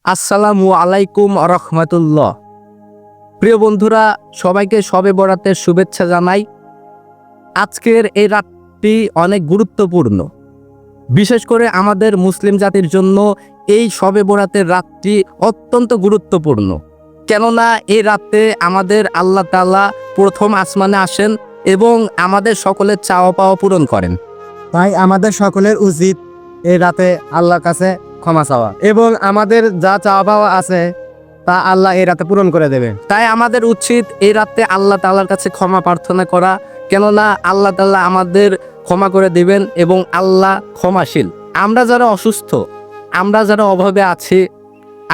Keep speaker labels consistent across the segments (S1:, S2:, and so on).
S1: আসসালামু আলাইকুম রহমতুল্লাহ। প্রিয় বন্ধুরা, সবাইকে শবে বরাতের শুভেচ্ছা জানাই। আজকের এই রাতটি অনেক গুরুত্বপূর্ণ, বিশেষ করে আমাদের মুসলিম জাতির জন্য এই শবে বরাতের রাতটি অত্যন্ত গুরুত্বপূর্ণ। কেননা এই রাতে আমাদের আল্লাহ তাআলা প্রথম আসমানে আসেন এবং আমাদের সকলের চাওয়া পাওয়া পূরণ করেন।
S2: তাই আমাদের সকলের উচিত এই রাতে আল্লাহর কাছে ক্ষমা চাওয়া এবং আমাদের যা চাওয়া পাওয়া আছে তা আল্লাহ এই রাতে পূরণ করে দেবে।
S1: তাই আমাদের উচিত এই রাতে আল্লাহ তাআলার কাছে ক্ষমা প্রার্থনা করা, কেননা আল্লাহ তাআলা আমাদের ক্ষমা করে দিবেন এবং আল্লাহ ক্ষমাশীল। আমরা যারা অসুস্থ, আমরা যারা অভাবে আছি,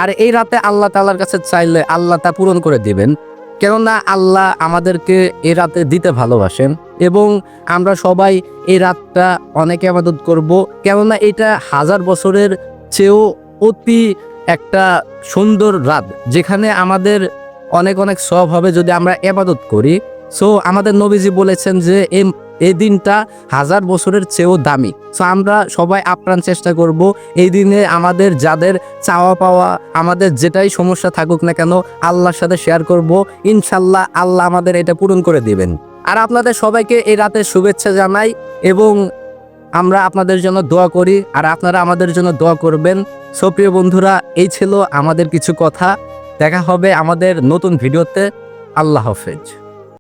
S1: আর এই রাতে আল্লাহ তাআলার কাছে চাইলে আল্লাহ তা পূরণ করে দিবেন, কেননা আল্লাহ আমাদেরকে এই রাতে দিতে ভালোবাসেন। এবং আমরা সবাই এই রাতটা অনেক ইবাদত করব, কেননা এটা 1000 বছরের চেয়েও অতি একটা সুন্দর রাত, যেখানে আমাদের অনেক অনেক সওয়াব হবে যদি আমরা ইবাদত করি। সো আমাদের নবীজি বলেছেন যে এই দিনটা 1000 বছরের চেয়েও দামি। সো আমরা সবাই আপ্রাণ চেষ্টা করব এই দিনে আমাদের যাদের চাওয়া পাওয়া, আমাদের যেটাই সমস্যা থাকুক না কেন, আল্লাহর সাথে শেয়ার করব। ইনশাল্লাহ আল্লাহ আমাদের এটা পূরণ করে দিবেন। আর আপনাদের সবাইকে এই রাতের শুভেচ্ছা জানাই এবং আমরা আপনাদের জন্য দোয়া করি, আর আপনারা আমাদের জন্য দোয়া করবেন। সো প্রিয় বন্ধুরা, এই ছিল আমাদের কিছু কথা। দেখা হবে আমাদের নতুন ভিডিওতে। আল্লাহ হাফেজ।